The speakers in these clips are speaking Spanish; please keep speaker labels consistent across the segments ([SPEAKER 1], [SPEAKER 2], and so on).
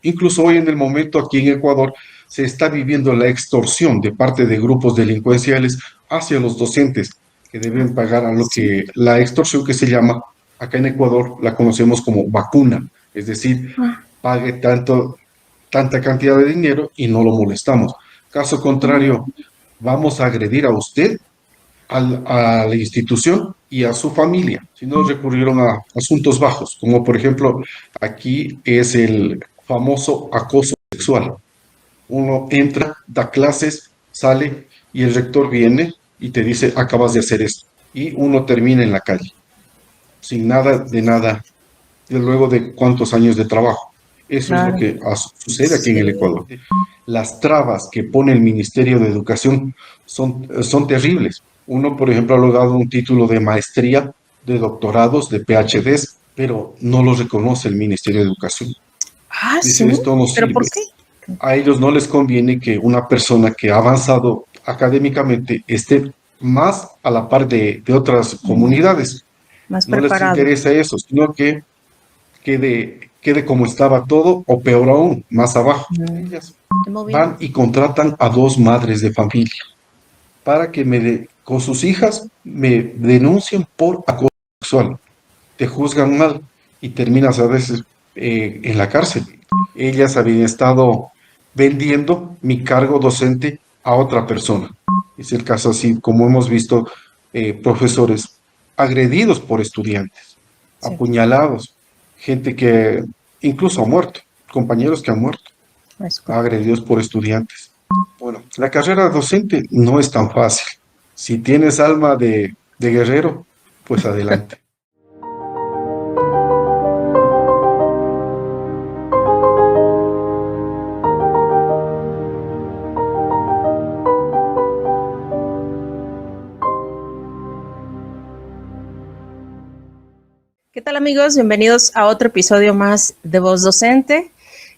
[SPEAKER 1] Incluso hoy en el momento aquí en Ecuador se está viviendo la extorsión de parte de grupos delincuenciales hacia los docentes que deben pagar a lo
[SPEAKER 2] Sí.
[SPEAKER 1] que la extorsión que se llama, acá en Ecuador la conocemos como vacuna, es decir,
[SPEAKER 2] Ah,
[SPEAKER 1] pague tanta cantidad de dinero y no lo molestamos. Caso contrario,
[SPEAKER 2] ah,
[SPEAKER 1] vamos a agredir a usted, a la institución y a su familia. Si no, recurrieron a asuntos bajos, como por ejemplo aquí es el famoso acoso sexual. Uno entra, da clases, sale y el rector viene y te dice, acabas de hacer esto. Y uno termina en la calle, sin nada de nada, de luego de cuántos años de trabajo. Eso es lo
[SPEAKER 2] claro.
[SPEAKER 1] que sucede aquí en el
[SPEAKER 2] Sí.
[SPEAKER 1] Ecuador. Las trabas que pone el Ministerio de Educación son terribles. Uno, por ejemplo, ha logrado un título de maestría, de doctorados, de PhDs, pero no lo reconoce el Ministerio de Educación.
[SPEAKER 2] Ah,
[SPEAKER 1] Dicen,
[SPEAKER 2] sí.
[SPEAKER 1] esto no
[SPEAKER 2] ¿Pero
[SPEAKER 1] sirve.
[SPEAKER 2] por qué?
[SPEAKER 1] A ellos no les conviene que una persona que ha avanzado académicamente esté más a la par de otras
[SPEAKER 2] Mm,
[SPEAKER 1] comunidades.
[SPEAKER 2] más
[SPEAKER 1] No les
[SPEAKER 2] preparado.
[SPEAKER 1] interesa eso, sino que quede como estaba todo o peor aún, más abajo.
[SPEAKER 2] Mm,
[SPEAKER 1] Ellas
[SPEAKER 2] de
[SPEAKER 1] van
[SPEAKER 2] movilidad.
[SPEAKER 1] y contratan a dos madres de familia para que con sus hijas me denuncien por acoso sexual. Te juzgan mal y terminas a veces en la cárcel. Ellas habían estado vendiendo mi cargo docente a otra persona. Es el caso así, como hemos visto profesores agredidos por estudiantes,
[SPEAKER 2] Sí.
[SPEAKER 1] apuñalados, gente que incluso ha muerto, compañeros que han muerto,
[SPEAKER 2] Es correcto.
[SPEAKER 1] agredidos por estudiantes. Bueno, la carrera docente no es tan fácil. Si tienes alma de guerrero, pues adelante.
[SPEAKER 2] ¿Qué tal, amigos? Bienvenidos a otro episodio más de Voz Docente.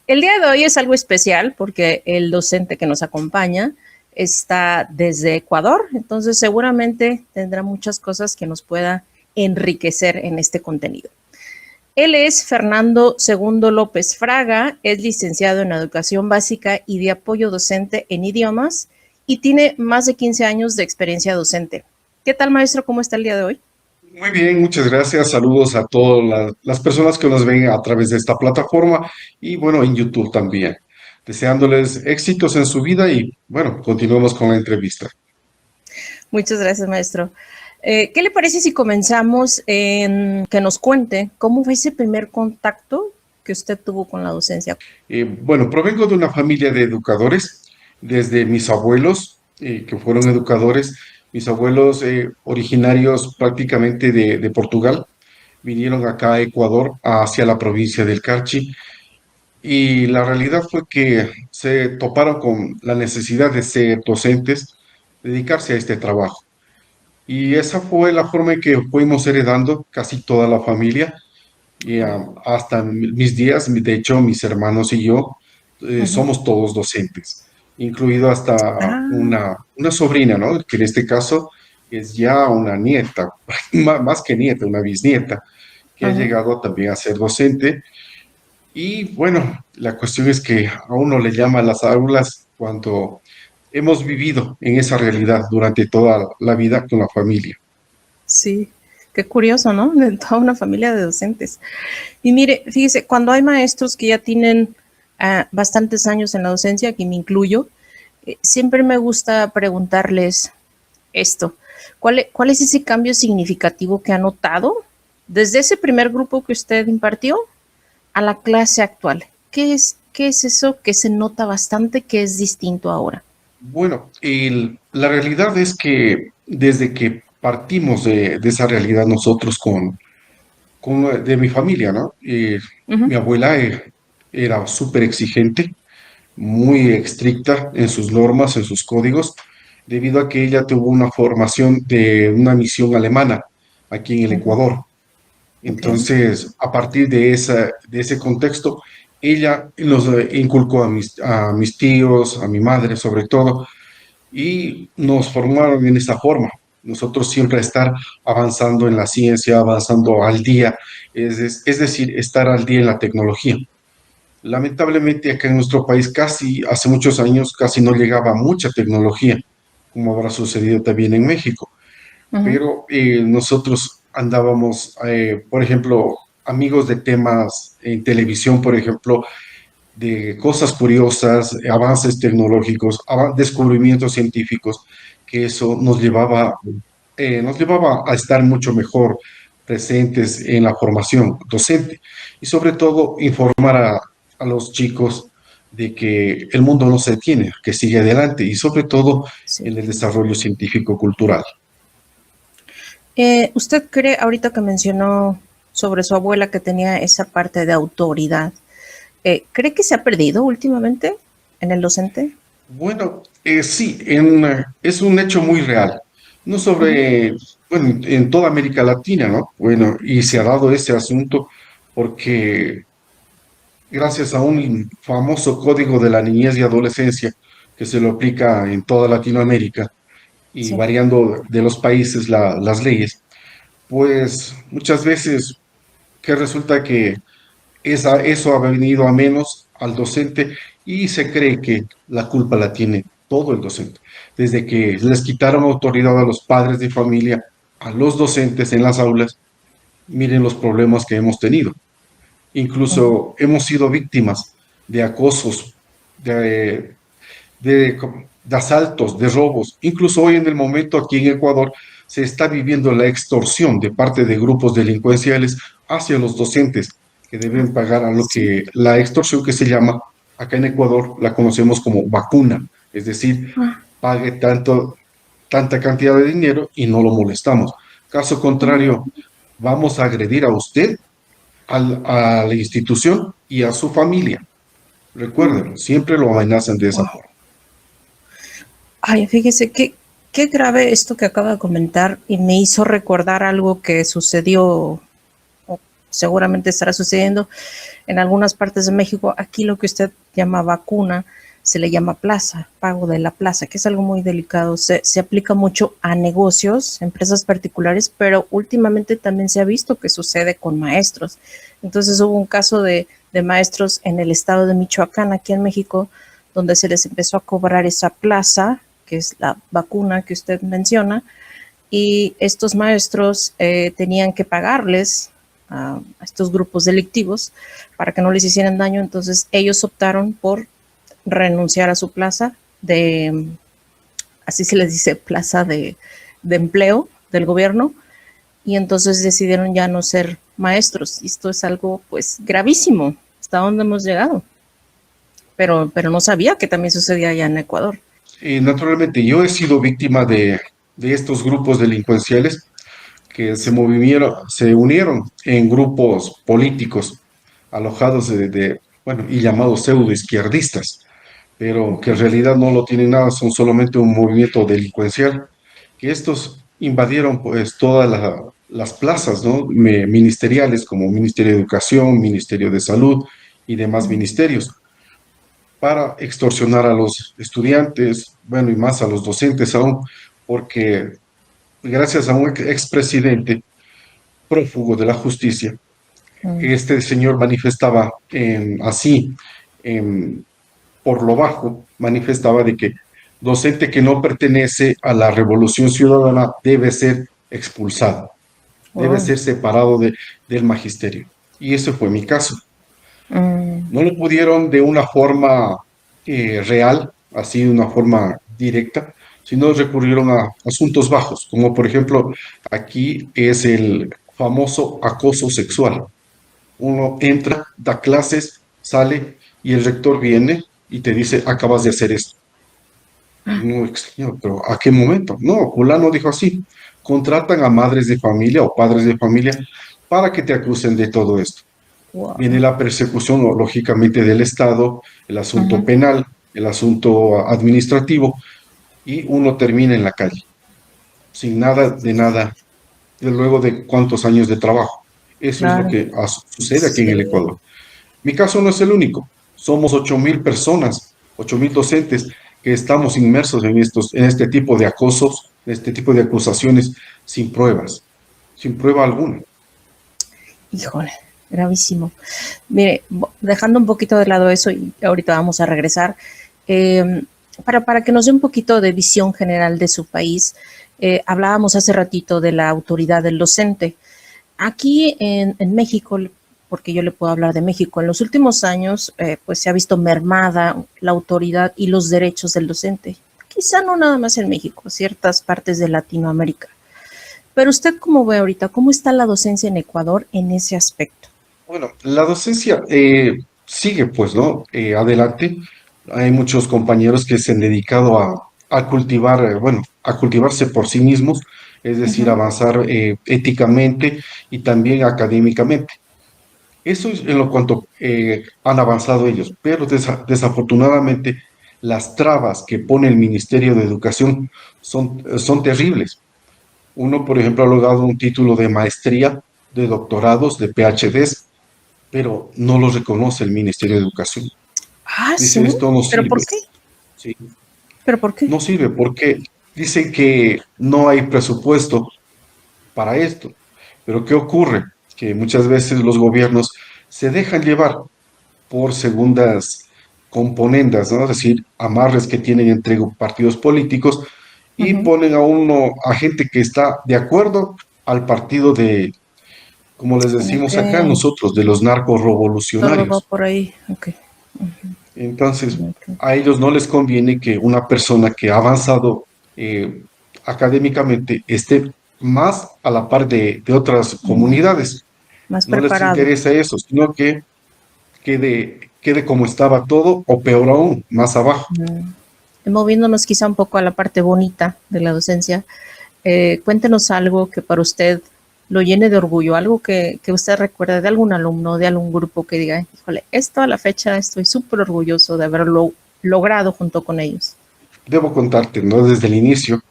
[SPEAKER 2] El día de hoy es algo especial porque el docente que nos acompaña está desde Ecuador, entonces seguramente tendrá muchas cosas que nos pueda enriquecer en este contenido. Él es Fernando Segundo López Fraga, es licenciado en Educación Básica y de Apoyo Docente en Idiomas y tiene más de 15 años de experiencia docente. ¿Qué tal, maestro? ¿Cómo está el día de hoy?
[SPEAKER 1] Muy bien, muchas gracias. Saludos a todas las personas que nos ven a través de esta plataforma y bueno, en YouTube también. Deseándoles éxitos en su vida y bueno, continuemos con la entrevista.
[SPEAKER 2] Muchas gracias, maestro. ¿Qué le parece si comenzamos en que nos cuente cómo fue ese primer contacto que usted tuvo con la docencia?
[SPEAKER 1] Bueno, provengo de una familia de educadores, desde mis abuelos, que fueron educadores, mis abuelos originarios prácticamente de Portugal, vinieron acá a Ecuador, hacia la provincia del Carchi, y la realidad fue que se toparon con la necesidad de ser docentes, dedicarse a este trabajo. Y esa fue la forma en que fuimos heredando casi toda la familia y hasta mis días, de hecho, mis hermanos y yo
[SPEAKER 2] Uh -huh.
[SPEAKER 1] somos todos docentes, incluido hasta
[SPEAKER 2] Ah,
[SPEAKER 1] una sobrina, ¿no? Que en este caso es ya una nieta, más que nieta, una bisnieta, que
[SPEAKER 2] uh
[SPEAKER 1] ha
[SPEAKER 2] -huh.
[SPEAKER 1] llegado también a ser docente. Y bueno, la cuestión es que a uno le llama a las aulas cuando hemos vivido en esa realidad durante toda la vida con la familia.
[SPEAKER 2] Sí, qué curioso, ¿no? De toda una familia de docentes. Y mire, fíjese, cuando hay maestros que ya tienen bastantes años en la docencia, aquí me incluyo, siempre me gusta preguntarles esto. ¿Cuál es ese cambio significativo que ha notado desde ese primer grupo que usted impartió a la clase actual? Qué es eso que se nota bastante que es distinto ahora?
[SPEAKER 1] Bueno, la realidad es que desde que partimos de esa realidad nosotros de mi familia, ¿no?
[SPEAKER 2] Uh -huh.
[SPEAKER 1] Mi abuela era súper exigente, muy estricta en sus normas, en sus códigos, debido a que ella tuvo una formación de una misión alemana aquí en el
[SPEAKER 2] Uh -huh.
[SPEAKER 1] Ecuador.
[SPEAKER 2] Okay.
[SPEAKER 1] Entonces, a partir de ese contexto, ella nos inculcó a mis tíos, a mi madre sobre todo, y nos formaron en esta forma. Nosotros siempre estar avanzando en la ciencia, avanzando al día, es decir, estar al día en la tecnología. Lamentablemente acá en nuestro país hace muchos años, casi no llegaba mucha tecnología, como habrá sucedido también en México.
[SPEAKER 2] Ujú.
[SPEAKER 1] Pero nosotros andábamos, por ejemplo, amigos de temas en televisión, por ejemplo, de cosas curiosas, avances tecnológicos, descubrimientos científicos, que eso nos llevaba a estar mucho mejor presentes en la formación docente y sobre todo informar a los chicos de que el mundo no se detiene, que sigue adelante y sobre todo
[SPEAKER 2] Sí.
[SPEAKER 1] en el desarrollo científico-cultural.
[SPEAKER 2] ¿Usted cree, ahorita que mencionó sobre su abuela que tenía esa parte de autoridad, cree que se ha perdido últimamente en el docente?
[SPEAKER 1] Bueno, sí, es un hecho muy real, no
[SPEAKER 2] Ujú.
[SPEAKER 1] bueno, en toda América Latina, ¿no? Bueno, y se ha
[SPEAKER 2] Sí.
[SPEAKER 1] dado ese asunto porque gracias a un famoso código de la niñez y adolescencia que se lo aplica en toda Latinoamérica y
[SPEAKER 2] Sí.
[SPEAKER 1] variando de los países las leyes, pues muchas veces que resulta que eso ha venido a menos al docente y se cree que la culpa la tiene todo el docente. Desde que les quitaron autoridad a los padres de familia, a los docentes en las aulas, miren los problemas que hemos tenido.
[SPEAKER 2] Ujú.
[SPEAKER 1] Incluso hemos sido víctimas de acosos, de, de, de asaltos, de robos. Incluso hoy en el momento aquí en Ecuador se está viviendo la extorsión de parte de grupos delincuenciales hacia los docentes que deben pagar a lo
[SPEAKER 2] Sí.
[SPEAKER 1] que la extorsión que se llama, acá en Ecuador la conocemos como vacuna, es decir,
[SPEAKER 2] Ah,
[SPEAKER 1] pague tanta cantidad de dinero y no lo molestamos. Caso contrario, vamos a agredir a usted, a la institución y a su familia. Recuérdenlo, siempre lo amenazan de esa
[SPEAKER 2] wow.
[SPEAKER 1] forma.
[SPEAKER 2] Ay, fíjese qué grave esto que acaba de comentar y me hizo recordar algo que sucedió o seguramente estará sucediendo en algunas partes de México. Aquí lo que usted llama vacuna se le llama plaza, pago de la plaza, que es algo muy delicado. Se aplica mucho a negocios, empresas particulares, pero últimamente también se ha visto que sucede con maestros. Entonces hubo un caso de maestros en el estado de Michoacán, aquí en México, donde se les empezó a cobrar esa plaza, que es la vacuna que usted menciona, y estos maestros tenían que pagarles a estos grupos delictivos para que no les hicieran daño. Entonces ellos optaron por renunciar a su plaza de, así se les dice, plaza de empleo del gobierno, y entonces decidieron ya no ser maestros. Y esto es algo pues gravísimo, hasta dónde hemos llegado, pero no sabía que también sucedía allá en Ecuador.
[SPEAKER 1] Naturalmente, yo he sido víctima de estos grupos delincuenciales que se unieron en grupos políticos alojados bueno, y llamados pseudoizquierdistas, pero que en realidad no lo tienen nada, son solamente un movimiento delincuencial, que estos invadieron pues todas las plazas, ¿no? Ministeriales como Ministerio de Educación, Ministerio de Salud y demás ministerios para extorsionar a los estudiantes, bueno, y más a los docentes aún, porque gracias a un expresidente prófugo de la justicia,
[SPEAKER 2] Mm.
[SPEAKER 1] este señor manifestaba así, em, por lo bajo, manifestaba de que docente que no pertenece a la revolución ciudadana debe ser expulsado, debe
[SPEAKER 2] Wow.
[SPEAKER 1] ser separado del magisterio. Y ese fue mi caso.
[SPEAKER 2] Mm.
[SPEAKER 1] No lo pudieron de una forma real, así de una forma directa, sino recurrieron a asuntos bajos, como por ejemplo aquí es el famoso acoso sexual. Uno entra, da clases, sale y el rector viene y te dice, acabas de hacer esto. No, señor, pero ¿a qué momento? No, fulano dijo así. Contratan a madres de familia o padres de familia para que te acusen de todo esto. Viene
[SPEAKER 2] Wow.
[SPEAKER 1] la persecución, lógicamente, del Estado, el asunto
[SPEAKER 2] Ujú.
[SPEAKER 1] penal, el asunto administrativo, y uno termina en la calle, sin nada de nada, de luego de cuántos años de trabajo. Eso es lo
[SPEAKER 2] Claro.
[SPEAKER 1] que sucede aquí en el
[SPEAKER 2] Sí.
[SPEAKER 1] Ecuador. Mi caso no es el único. Somos 8.000 personas, 8.000 docentes que estamos inmersos en este tipo de acosos, en este tipo de acusaciones sin pruebas, sin prueba alguna.
[SPEAKER 2] Híjole. gravísimo. Mire, dejando un poquito de lado eso y ahorita vamos a regresar, eh, para que nos dé un poquito de visión general de su país, hablábamos hace ratito de la autoridad del docente. Aquí en México, porque yo le puedo hablar de México, en los últimos años pues se ha visto mermada la autoridad y los derechos del docente. Quizá no nada más en México, ciertas partes de Latinoamérica. Pero usted, ¿cómo ve ahorita? ¿Cómo está la docencia en Ecuador en ese aspecto?
[SPEAKER 1] Bueno, la docencia sigue, pues, ¿no? Adelante. Hay muchos compañeros que se han dedicado a cultivar, bueno, a cultivarse por sí mismos, es decir,
[SPEAKER 2] Ujú.
[SPEAKER 1] avanzar éticamente y también académicamente. Eso es en lo cuanto han avanzado ellos, pero desafortunadamente las trabas que pone el Ministerio de Educación son terribles. Uno, por ejemplo, ha logrado un título de maestría, de doctorados, de PhDs, pero no lo reconoce el Ministerio de Educación.
[SPEAKER 2] Ah,
[SPEAKER 1] Dicen,
[SPEAKER 2] sí.
[SPEAKER 1] esto no
[SPEAKER 2] ¿Pero
[SPEAKER 1] sirve.
[SPEAKER 2] por qué?
[SPEAKER 1] Sí,
[SPEAKER 2] ¿Pero por qué?
[SPEAKER 1] no sirve porque dicen que no hay presupuesto para esto. Pero ¿qué ocurre? Que muchas veces los gobiernos se dejan llevar por segundas componendas, ¿no? Es decir, amarres que tienen entre partidos políticos y
[SPEAKER 2] Ujú.
[SPEAKER 1] ponen a uno, a gente que está de acuerdo al partido de, como les
[SPEAKER 2] Ok.
[SPEAKER 1] decimos acá nosotros, de los narcos
[SPEAKER 2] Todo va
[SPEAKER 1] revolucionarios.
[SPEAKER 2] por ahí. Ok.
[SPEAKER 1] Entonces,
[SPEAKER 2] Ok.
[SPEAKER 1] a ellos no les conviene que una persona que ha avanzado eh, académicamente esté más a la par de otras
[SPEAKER 2] Mm,
[SPEAKER 1] comunidades.
[SPEAKER 2] más
[SPEAKER 1] No les
[SPEAKER 2] preparado.
[SPEAKER 1] interesa eso, sino que quede como estaba todo o peor aún, más abajo.
[SPEAKER 2] Moviéndonos quizá un poco a la parte bonita de la docencia, cuéntenos algo que para usted lo llene de orgullo, algo que usted recuerde de algún alumno, de algún grupo que diga, híjole, esto a la fecha estoy súper orgulloso de haberlo logrado junto con ellos.
[SPEAKER 1] Debo contarte, ¿no? Desde el inicio,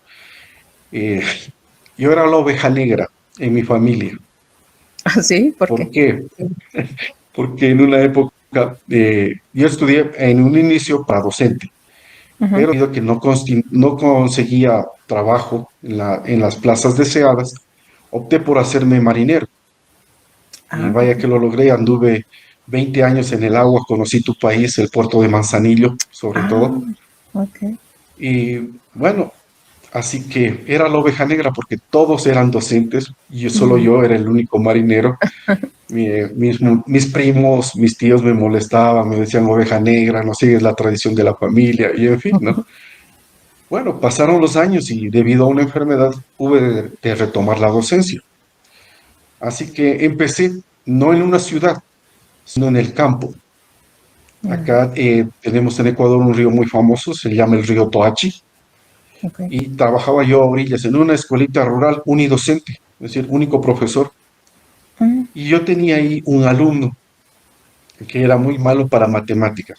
[SPEAKER 1] eh, yo era la oveja negra en mi familia.
[SPEAKER 2] ¿Ah, sí? ¿Por
[SPEAKER 1] ¿Por
[SPEAKER 2] qué?
[SPEAKER 1] qué? Porque en una época, yo estudié en un inicio para docente,
[SPEAKER 2] Ujú.
[SPEAKER 1] pero debido a que no conseguía trabajo en las plazas deseadas, opté por hacerme marinero. Y
[SPEAKER 2] Ah,
[SPEAKER 1] vaya que lo logré, anduve 20 años en el agua, conocí tu país, el puerto de Manzanillo, sobre
[SPEAKER 2] ah,
[SPEAKER 1] todo.
[SPEAKER 2] ok.
[SPEAKER 1] Y bueno, así que era la oveja negra porque todos eran docentes y solo
[SPEAKER 2] Mm.
[SPEAKER 1] yo era el único marinero. Mis primos, mis tíos me molestaban, me decían oveja negra, no sigues la tradición de la familia y en fin, ¿no? Bueno, pasaron los años y debido a una enfermedad hube de retomar la docencia. Así que empecé no en una ciudad, sino en el campo.
[SPEAKER 2] Mm,
[SPEAKER 1] Acá tenemos en Ecuador un río muy famoso, se llama el río Toachi,
[SPEAKER 2] ok.
[SPEAKER 1] y trabajaba yo a orillas en una escuelita rural unidocente, es decir, único profesor.
[SPEAKER 2] Mm,
[SPEAKER 1] Y yo tenía ahí un alumno que era muy malo para matemáticas,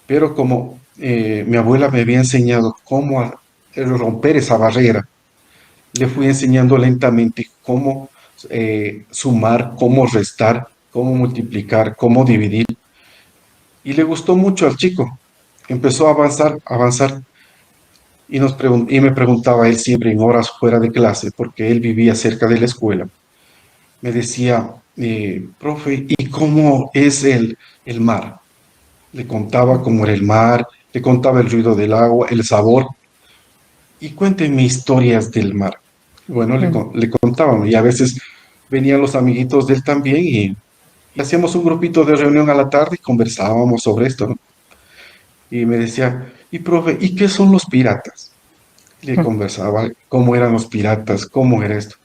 [SPEAKER 1] pero como mi abuela me había enseñado cómo romper esa barrera, le fui enseñando lentamente cómo sumar, cómo restar, cómo multiplicar, cómo dividir. Y le gustó mucho al chico. Empezó a avanzar, avanzar. Y me preguntaba él siempre en horas fuera de clase, porque él vivía cerca de la escuela. Me decía, profe, ¿y cómo es el mar? Le contaba cómo era el mar, le contaba el ruido del agua, el sabor, y cuénteme historias del mar. Bueno,
[SPEAKER 2] mm.
[SPEAKER 1] le contábamos, y a veces venían los amiguitos de él también, y hacíamos un grupito de reunión a la tarde y conversábamos sobre esto, ¿no? Y me decía, y profe, ¿y qué son los piratas? Le conversaba cómo eran los piratas, cómo era esto.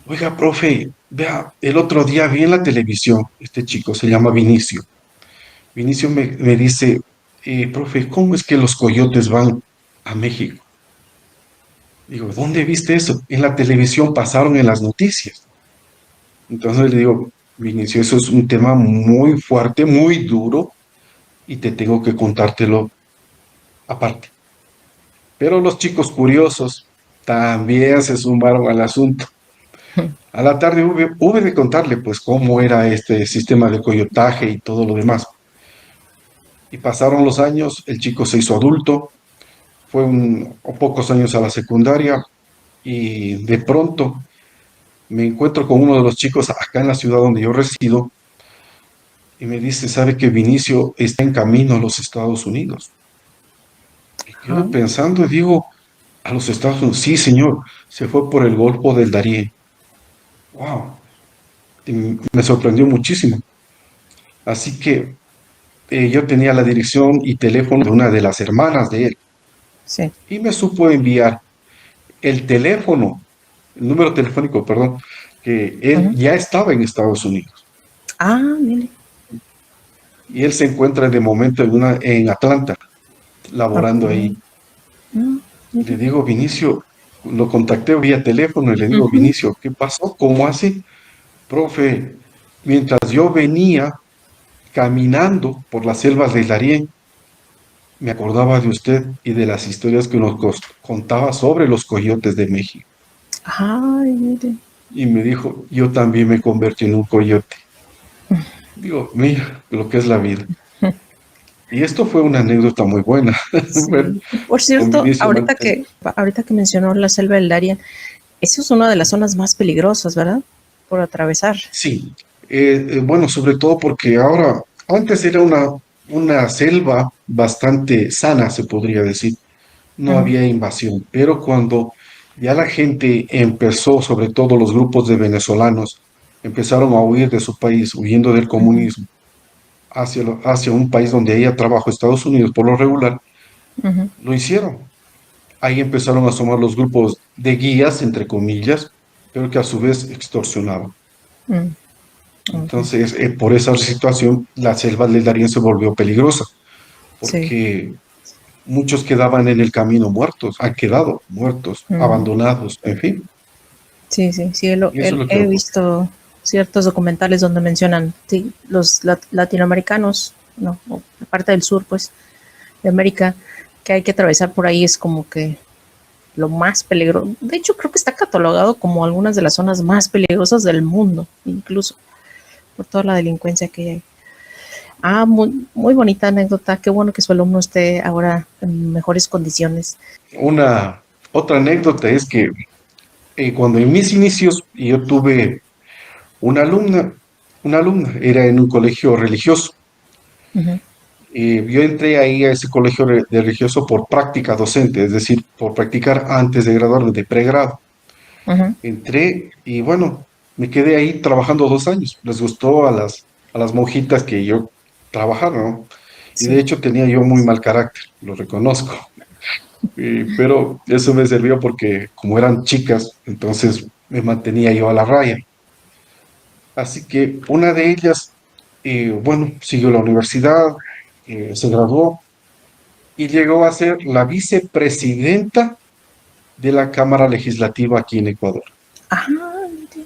[SPEAKER 1] Oiga, profe, vea, el otro día vi en la televisión, este chico se llama Vinicio. Vinicio me dice, profe, ¿cómo es que los coyotes van a México? Digo, ¿dónde viste eso? En la televisión pasaron en las noticias. Entonces le digo, Vinicio, eso es un tema muy fuerte, muy duro, y te tengo que contártelo aparte. Pero los chicos curiosos también se sumaron al asunto. A la tarde hube de contarle pues cómo era este sistema de coyotaje y todo lo demás. Y pasaron los años, el chico se hizo adulto, fue pocos años a la secundaria y de pronto me encuentro con uno de los chicos acá en la ciudad donde yo resido y me dice, ¿sabe que Vinicio está en camino a los Estados Unidos? Y quedo
[SPEAKER 2] Ajá.
[SPEAKER 1] pensando y digo, ¿a los Estados Unidos? Sí, señor, se fue por el Golfo del Darién. ¡Wow! Y me sorprendió muchísimo. Así que yo tenía la dirección y teléfono de una de las hermanas de él
[SPEAKER 2] Sí.
[SPEAKER 1] y me supo enviar el teléfono, el número telefónico, perdón, que él
[SPEAKER 2] Ujú.
[SPEAKER 1] ya estaba en Estados Unidos
[SPEAKER 2] Ah, mire.
[SPEAKER 1] y él se encuentra de momento en Atlanta,
[SPEAKER 2] Ok.
[SPEAKER 1] laborando ahí.
[SPEAKER 2] Mm,
[SPEAKER 1] Le
[SPEAKER 2] mire.
[SPEAKER 1] digo, Vinicio, lo contacté vía teléfono y le digo,
[SPEAKER 2] Ujú.
[SPEAKER 1] Vinicio, ¿qué pasó? ¿Cómo así? Profe, mientras yo venía caminando por las selvas de Darién, me acordaba de usted y de las historias que nos contaba sobre los coyotes de México.
[SPEAKER 2] Ay, mire.
[SPEAKER 1] Y me dijo, yo también me convertí en un coyote. Digo, mira lo que es la vida. Y esto fue una anécdota muy buena. Bueno,
[SPEAKER 2] Sí. Por
[SPEAKER 1] con
[SPEAKER 2] cierto,
[SPEAKER 1] Vinicio Martel.
[SPEAKER 2] ahorita que mencionó la selva del Darién, eso es una de las zonas más peligrosas, ¿verdad? Por atravesar.
[SPEAKER 1] Sí, bueno, sobre todo porque ahora, antes era una selva bastante sana, se podría decir. No
[SPEAKER 2] Ujú,
[SPEAKER 1] había invasión, pero cuando ya la gente empezó, sobre todo los grupos de venezolanos, empezaron a huir de su país, huyendo del
[SPEAKER 2] ujú,
[SPEAKER 1] comunismo, hacia un país donde ella trabajó, Estados Unidos, por lo regular,
[SPEAKER 2] ujú,
[SPEAKER 1] lo hicieron. Ahí empezaron a sumar los grupos de guías, entre comillas, pero que a su vez extorsionaban.
[SPEAKER 2] ujú. Ok.
[SPEAKER 1] Entonces, por esa situación, la selva del Darién se volvió peligrosa,
[SPEAKER 2] Sí.
[SPEAKER 1] porque muchos quedaban en el camino muertos, han quedado muertos,
[SPEAKER 2] Ujú.
[SPEAKER 1] abandonados, en fin.
[SPEAKER 2] Sí, sí, sí.
[SPEAKER 1] Y eso es lo que
[SPEAKER 2] He
[SPEAKER 1] ocurre.
[SPEAKER 2] visto ciertos documentales donde mencionan sí, los latinoamericanos, no, o la parte del sur, pues, de América, que hay que atravesar por ahí es como que lo más peligroso. De hecho, creo que está catalogado como algunas de las zonas más peligrosas del mundo, incluso por toda la delincuencia que hay. Ah, muy, muy bonita anécdota. Qué bueno que su alumno esté ahora en mejores condiciones.
[SPEAKER 1] Una otra anécdota es que cuando en mis inicios yo tuve una alumna, era en un colegio religioso.
[SPEAKER 2] Ujú,
[SPEAKER 1] Yo entré ahí a ese colegio religioso por práctica docente, es decir, por practicar antes de graduarme de pregrado.
[SPEAKER 2] ujú.
[SPEAKER 1] Entré y bueno, me quedé ahí trabajando 2 años. Les gustó a las monjitas que yo trabajara, ¿no? Y de
[SPEAKER 2] Sí.
[SPEAKER 1] hecho tenía yo muy mal carácter, lo reconozco. Pero eso me sirvió porque como eran chicas, entonces me mantenía yo a la raya. Así que una de ellas, bueno, siguió la universidad, se graduó y llegó a ser la vicepresidenta de la Cámara Legislativa aquí en Ecuador.
[SPEAKER 2] Ah, mire.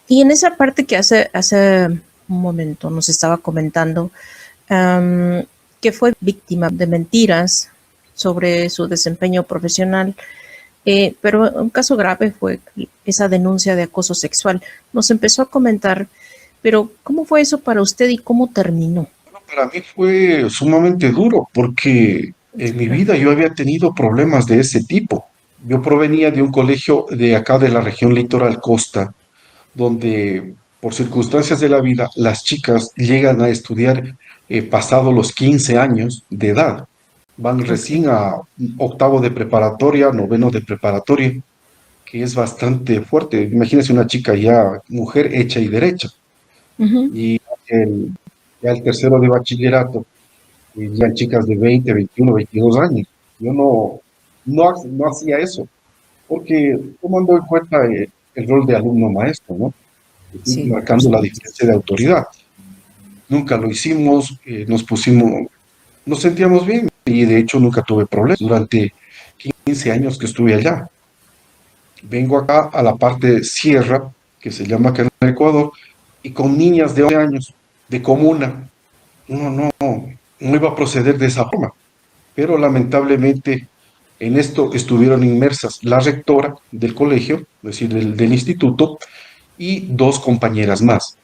[SPEAKER 2] Y en esa parte que hace un momento nos estaba comentando, am, que fue víctima de mentiras sobre su desempeño profesional, pero un caso grave fue esa denuncia de acoso sexual. Nos empezó a comentar, pero ¿cómo fue eso para usted y cómo terminó?
[SPEAKER 1] Bueno, para mí fue sumamente duro porque en mi
[SPEAKER 2] Claro.
[SPEAKER 1] vida yo había tenido problemas de ese tipo. Yo provenía de un colegio de acá de la región litoral costa, donde por circunstancias de la vida las chicas llegan a estudiar pasado los 15 años de edad. Van
[SPEAKER 2] Ok.
[SPEAKER 1] recién a octavo de preparatoria, noveno de preparatoria, que es bastante fuerte. Imagínense una chica ya mujer hecha y derecha.
[SPEAKER 2] Ujú.
[SPEAKER 1] Y el, ya el tercero de bachillerato, ya chicas de 20, 21, 22 años. Yo no hacía eso, porque tomando en cuenta el rol de alumno maestro, ¿no? Estoy
[SPEAKER 2] Sí, por
[SPEAKER 1] marcando la
[SPEAKER 2] supuesto.
[SPEAKER 1] diferencia de autoridad. Nunca lo hicimos, nos sentíamos bien y de hecho nunca tuve problemas durante 15 años que estuve allá. Vengo acá a la parte sierra, que se llama acá en Ecuador, y con niñas de 11 años, de comuna, uno no iba a proceder de esa forma. Pero lamentablemente en esto estuvieron inmersas la rectora del colegio, es decir, del instituto, y dos compañeras más.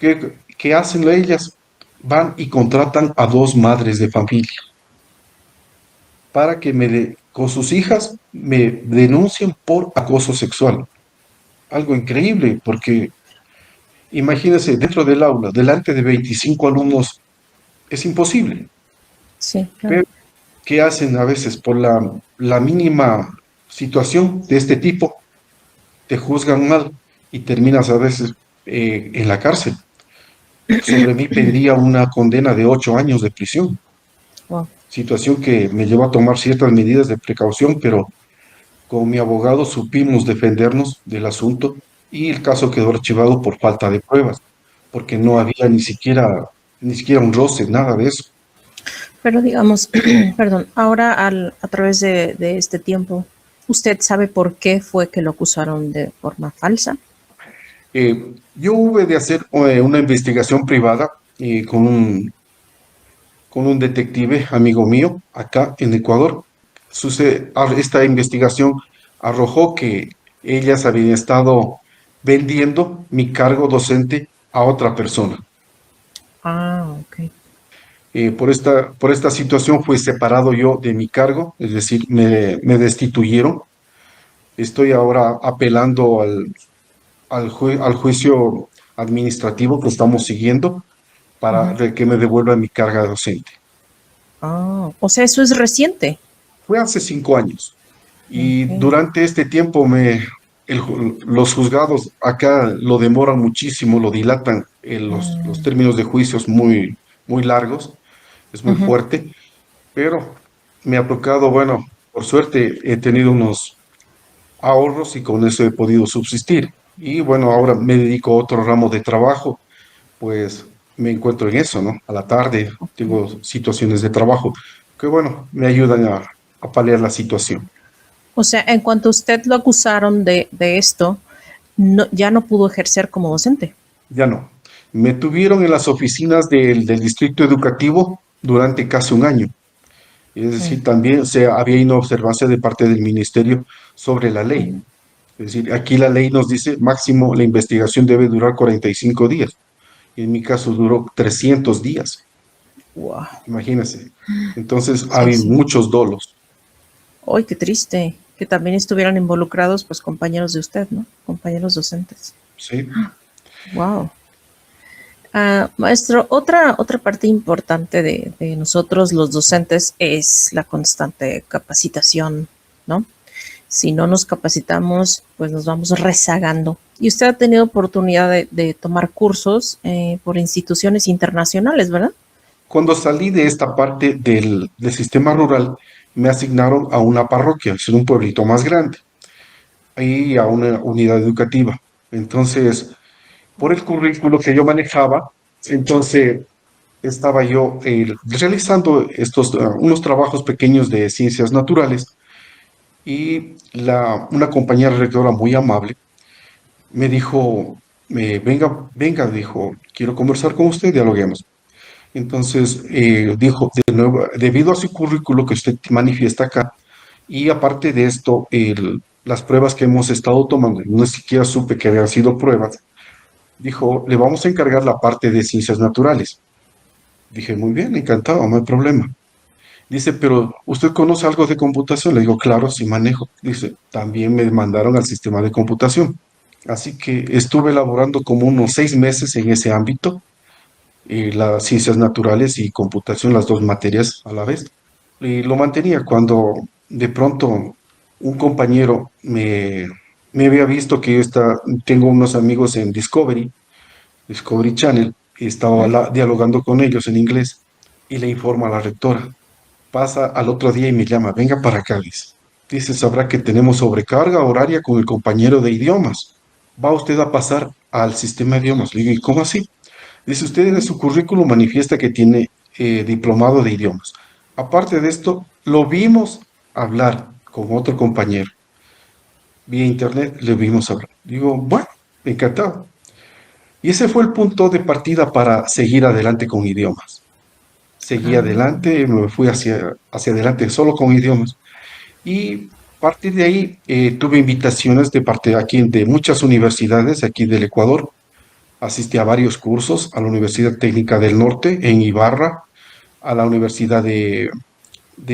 [SPEAKER 1] ¿Qué hacen ellas? Van y contratan a dos madres de familia para que con sus hijas me denuncien por acoso sexual. Algo increíble, porque Imagínense, dentro del aula, delante de 25 alumnos, es imposible.
[SPEAKER 2] Sí, claro.
[SPEAKER 1] Pero, ¿qué hacen a veces por la mínima situación de este tipo? Te juzgan mal y terminas a veces en la cárcel. Sobre mí pendía una condena de 8 años de prisión,
[SPEAKER 2] Wow.
[SPEAKER 1] situación que me llevó a tomar ciertas medidas de precaución, pero con mi abogado supimos defendernos del asunto y el caso quedó archivado por falta de pruebas, porque no había ni siquiera un roce, nada de eso.
[SPEAKER 2] Pero digamos, perdón, ahora a través de este tiempo, ¿usted sabe por qué fue que lo acusaron de forma falsa?
[SPEAKER 1] Yo hube de hacer una investigación privada con un detective amigo mío acá en Ecuador. Esta investigación arrojó que ellas habían estado vendiendo mi cargo docente a otra persona.
[SPEAKER 2] Ah, ok.
[SPEAKER 1] Por esta situación fui separado yo de mi cargo, es decir, me destituyeron. Estoy ahora apelando al juicio administrativo que estamos siguiendo para
[SPEAKER 2] Ujú.
[SPEAKER 1] que me devuelvan mi carga docente.
[SPEAKER 2] Ah, o sea, eso es reciente.
[SPEAKER 1] Fue hace 5 años y
[SPEAKER 2] Ok.
[SPEAKER 1] durante este tiempo los juzgados acá lo demoran muchísimo, lo dilatan, los
[SPEAKER 2] Mm,
[SPEAKER 1] términos de juicios muy, muy largos, es muy
[SPEAKER 2] ujú.
[SPEAKER 1] fuerte, pero me ha tocado, bueno, por suerte he tenido unos ahorros y con eso he podido subsistir. Y bueno, ahora me dedico a otro ramo de trabajo, pues me encuentro en eso, ¿no? A la tarde
[SPEAKER 2] Ok.
[SPEAKER 1] tengo situaciones de trabajo que, bueno, me ayudan a paliar la situación.
[SPEAKER 2] O sea, en cuanto a usted lo acusaron de esto, ya no pudo ejercer como docente.
[SPEAKER 1] Ya no. Me tuvieron en las oficinas del distrito educativo durante casi un año. Es
[SPEAKER 2] Mm,
[SPEAKER 1] decir, también había inobservancia de parte del ministerio sobre la ley.
[SPEAKER 2] ujú.
[SPEAKER 1] Es decir, aquí la ley nos dice máximo la investigación debe durar 45 días. En mi caso duró 300 días,
[SPEAKER 2] Wow.
[SPEAKER 1] imagínense. Entonces,
[SPEAKER 2] Sí,
[SPEAKER 1] había
[SPEAKER 2] sí.
[SPEAKER 1] muchos dolos,
[SPEAKER 2] Ay, qué triste que también estuvieran involucrados, pues, compañeros de usted, ¿no? Compañeros docentes.
[SPEAKER 1] ¿sí?
[SPEAKER 2] Wow. Maestro, otra parte importante de nosotros los docentes es la constante capacitación, ¿no? Si no nos capacitamos, pues nos vamos rezagando. Y usted ha tenido oportunidad de tomar cursos por instituciones internacionales, ¿verdad?
[SPEAKER 1] Cuando salí de esta parte del sistema rural, me asignaron a una parroquia, es un pueblito más grande, y a una unidad educativa. Entonces, por el currículo que yo manejaba, entonces estaba yo realizando unos trabajos pequeños de ciencias naturales y una compañera rectora muy amable me dijo, venga, venga, dijo, quiero conversar con usted, dialoguemos. Entonces, dijo, de nuevo, debido a su currículo que usted manifiesta acá, y aparte de esto, las pruebas que hemos estado tomando, no siquiera supe que habían sido pruebas, dijo, le vamos a encargar la parte de ciencias naturales. Dije, muy bien, encantado, no hay problema. Dice, pero ¿usted conoce algo de computación? Le digo, claro, sí manejo. Dice, también me mandaron al sistema de computación. Así que estuve elaborando como unos 6 meses en ese ámbito, las ciencias naturales y computación, las dos materias a la vez. Y lo mantenía cuando de pronto un compañero me había visto que tengo unos amigos en Discovery Channel, y estaba dialogando con ellos en inglés y le informa a la rectora. Pasa al otro día y me llama, venga para acá, dice. Dice, sabrá que tenemos sobrecarga horaria con el compañero de idiomas. Va usted a pasar al sistema de idiomas. Le digo, ¿y cómo así? Dice, usted en su currículum manifiesta que tiene diplomado de idiomas. Aparte de esto, lo vimos hablar con otro compañero. Vía internet le vimos hablar. Digo, bueno, encantado. Y ese fue el punto de partida para seguir adelante con idiomas. Seguí
[SPEAKER 2] Ah,
[SPEAKER 1] adelante, me fui hacia adelante solo con idiomas. Y a partir de ahí tuve invitaciones de parte de aquí de muchas universidades aquí del Ecuador. Asistí a varios cursos, a la Universidad Técnica del Norte en Ibarra, a la Universidad de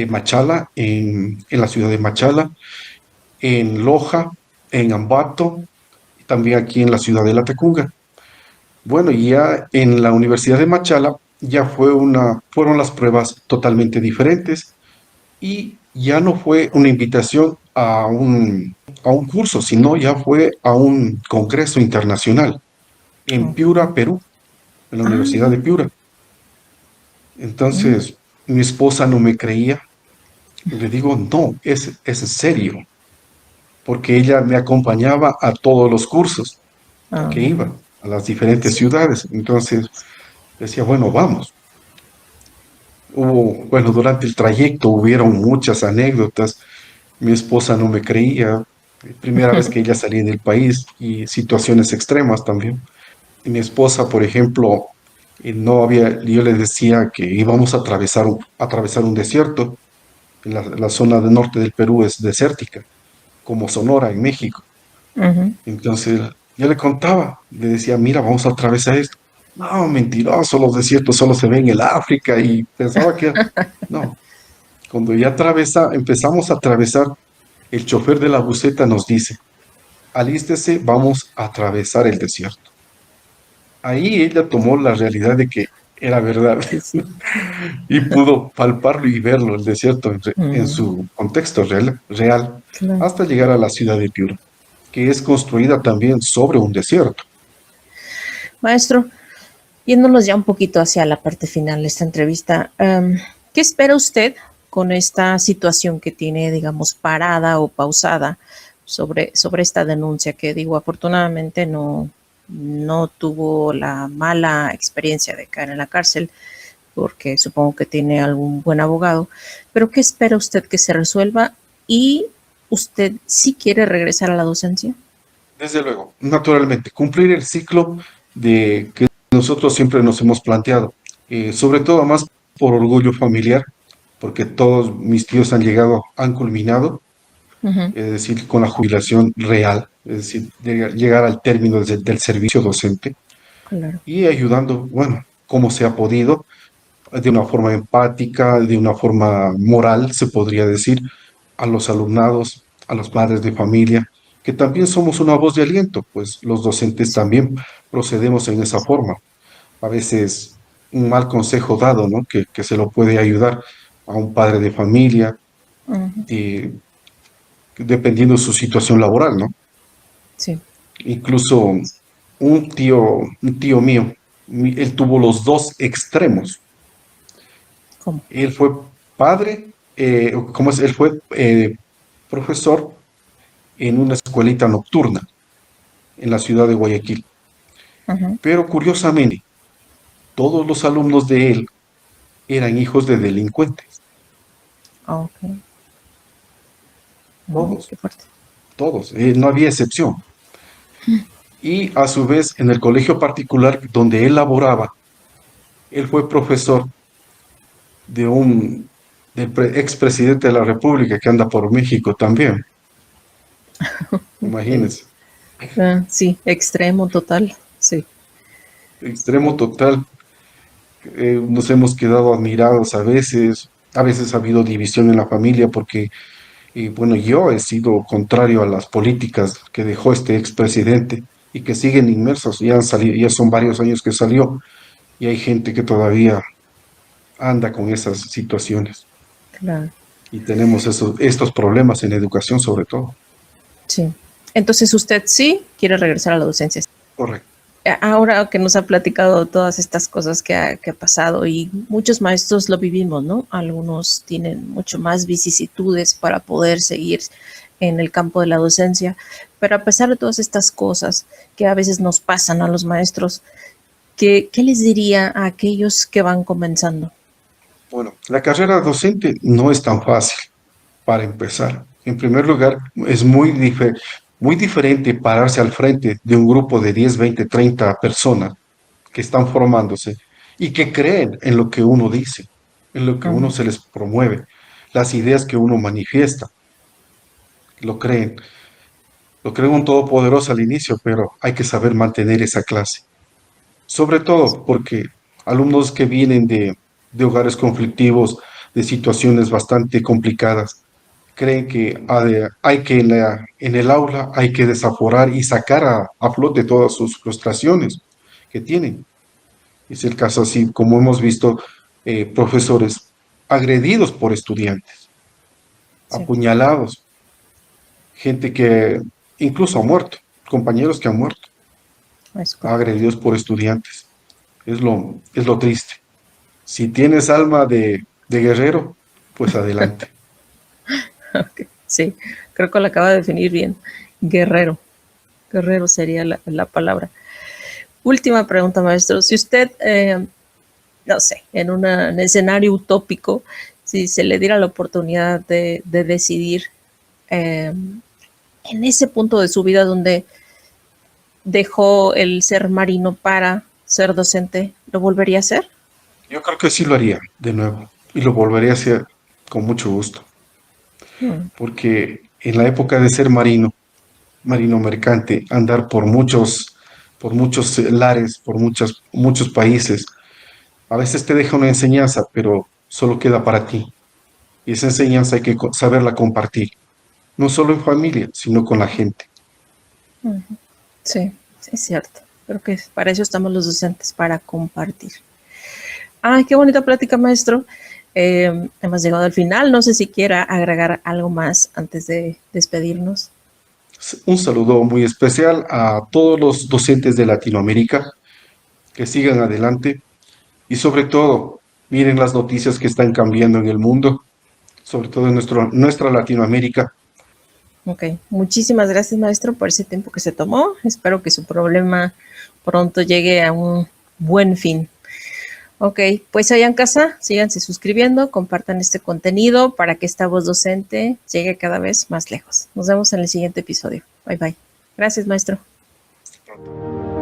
[SPEAKER 1] Machala en la ciudad de Machala, en Loja, en Ambato, y también aquí en la ciudad de La Tacunga. Bueno, y ya en la Universidad de Machala ya fueron las pruebas totalmente diferentes y ya no fue una invitación a un curso, sino ya fue a un congreso internacional en Piura,
[SPEAKER 2] Ok.
[SPEAKER 1] Perú, en la
[SPEAKER 2] Ah,
[SPEAKER 1] Universidad de Piura.
[SPEAKER 2] mm,
[SPEAKER 1] Entonces, mi esposa no me creía. Le digo, no, es en serio, porque ella me acompañaba a todos los cursos
[SPEAKER 2] ah,
[SPEAKER 1] que iba, a las diferentes
[SPEAKER 2] sí.
[SPEAKER 1] ciudades. Entonces, decía, bueno, vamos. Bueno, durante el trayecto hubieron muchas anécdotas. Mi esposa no me creía. Primera vez que ella salía del país y situaciones extremas también. Y mi esposa, por ejemplo, no había, yo le decía que íbamos a atravesar un desierto. La zona del norte del Perú es desértica, como Sonora en México.
[SPEAKER 2] Ujú.
[SPEAKER 1] Entonces, yo le contaba, le decía, mira, vamos a atravesar esto. No, mentiroso, los desiertos solo se ven en el África y pensaba que, no, cuando empezamos a atravesar, el chofer de la buseta nos dice, alístese, vamos a atravesar el desierto. Ahí ella tomó la realidad de que era verdad
[SPEAKER 2] Sí, sí.
[SPEAKER 1] y pudo palparlo y verlo, el desierto en
[SPEAKER 2] Mm,
[SPEAKER 1] su contexto real,
[SPEAKER 2] claro.
[SPEAKER 1] hasta llegar a la ciudad de Piura, que es construida también sobre un desierto.
[SPEAKER 2] Maestro, yéndonos ya un poquito hacia la parte final de esta entrevista, ¿qué espera usted con esta situación que tiene, digamos, parada o pausada sobre esta denuncia? Que digo, afortunadamente no tuvo la mala experiencia de caer en la cárcel, porque supongo que tiene algún buen abogado, pero ¿qué espera usted que se resuelva? ¿Y usted sí quiere regresar a la docencia?
[SPEAKER 1] Desde luego, naturalmente, cumplir el ciclo de que nosotros siempre nos hemos planteado, sobre todo más por orgullo familiar, porque todos mis tíos han llegado, han culminado,
[SPEAKER 2] Ujú,
[SPEAKER 1] es decir, con la jubilación real, es decir, llegar al término del servicio docente
[SPEAKER 2] claro.
[SPEAKER 1] y ayudando, bueno, como se ha podido, de una forma empática, de una forma moral, se podría decir, a los alumnados, a los padres de familia, que también somos una voz de aliento, pues los docentes
[SPEAKER 2] Sí.
[SPEAKER 1] también procedemos en esa forma. A veces un mal consejo dado, ¿no? Que se lo puede ayudar a un padre de familia,
[SPEAKER 2] Ujú,
[SPEAKER 1] eh, dependiendo de su situación laboral, ¿no?
[SPEAKER 2] sí.
[SPEAKER 1] Incluso un tío mío, él tuvo los dos extremos.
[SPEAKER 2] ¿Cómo?
[SPEAKER 1] Él fue padre, ¿cómo es? Él fue profesor en una escuelita nocturna en la ciudad de Guayaquil.
[SPEAKER 2] Ujú.
[SPEAKER 1] Pero curiosamente, todos los alumnos de él eran hijos de delincuentes.
[SPEAKER 2] Ah, ok. No,
[SPEAKER 1] Todos,
[SPEAKER 2] qué fuerte.
[SPEAKER 1] todos. No había excepción. Y a su vez, en el colegio particular donde él laboraba, él fue profesor de del expresidente de la República que anda por México también.
[SPEAKER 2] Ok.
[SPEAKER 1] Imagínense.
[SPEAKER 2] Ah, sí, extremo total. Sí.
[SPEAKER 1] Extremo total. Nos hemos quedado admirados a veces ha habido división en la familia porque, bueno, yo he sido contrario a las políticas que dejó este expresidente y que siguen inmersos, ya han salido, ya son varios años que salió y hay gente que todavía anda con esas situaciones
[SPEAKER 2] Claro.
[SPEAKER 1] y tenemos estos problemas en educación sobre todo.
[SPEAKER 2] Sí. Entonces usted sí quiere regresar a la docencia.
[SPEAKER 1] Correcto.
[SPEAKER 2] Ahora que nos ha platicado todas estas cosas que ha pasado y muchos maestros lo vivimos, ¿no? Algunos tienen mucho más vicisitudes para poder seguir en el campo de la docencia, pero a pesar de todas estas cosas que a veces nos pasan a los maestros, ¿qué les diría a aquellos que van comenzando?
[SPEAKER 1] Bueno, la carrera docente no es tan fácil para empezar. En primer lugar, es muy diferente pararse al frente de un grupo de 10, 20, 30 personas que están formándose y que creen en lo que uno dice, en lo que uno
[SPEAKER 2] Ujú,
[SPEAKER 1] se les promueve, las ideas que uno manifiesta, lo creen. Lo creen un todopoderoso al inicio, pero hay que saber mantener esa clase. Sobre todo porque alumnos que vienen de hogares conflictivos, de situaciones bastante complicadas, creen que hay que en el aula hay que desaforar y sacar a flote todas sus frustraciones, que tienen. Es el caso así, como hemos visto, profesores agredidos por estudiantes,
[SPEAKER 2] Sí,
[SPEAKER 1] apuñalados, gente que incluso ha muerto, compañeros que han muerto,
[SPEAKER 2] es correcto.
[SPEAKER 1] agredidos por estudiantes. Es lo triste. Si tienes alma de guerrero, pues adelante.
[SPEAKER 2] Ok, sí, creo que lo acaba de definir bien. Guerrero, guerrero sería la palabra. Última pregunta, maestro. Si usted, no sé, en un escenario utópico, si se le diera la oportunidad de decidir eh, en ese punto de su vida donde dejó el ser marino para ser docente, ¿lo volvería a hacer?
[SPEAKER 1] Yo creo que sí lo haría de nuevo y lo volvería a hacer con mucho gusto,
[SPEAKER 2] Mm,
[SPEAKER 1] porque en la época de ser marino, marino mercante, andar por muchos lares, por muchos países, a veces te deja una enseñanza, pero solo queda para ti. Y esa enseñanza hay que saberla compartir, no solo en familia, sino con la gente.
[SPEAKER 2] sí, sí, es cierto. Creo que para eso estamos los docentes, para compartir. Ay, qué bonita plática, maestro. Hemos llegado al final. No sé si quiera agregar algo más antes de despedirnos.
[SPEAKER 1] Un saludo muy especial a todos los docentes de Latinoamérica que sigan adelante y sobre todo, miren las noticias que están cambiando en el mundo, sobre todo en nuestra Latinoamérica.
[SPEAKER 2] Ok, muchísimas gracias, maestro, por ese tiempo que se tomó. Espero que su problema pronto llegue a un buen fin. Ok, pues allá en casa, síganse suscribiendo, compartan este contenido para que esta voz docente llegue cada vez más lejos. Nos vemos en el siguiente episodio. Bye bye. Gracias, maestro.
[SPEAKER 1] Hasta pronto.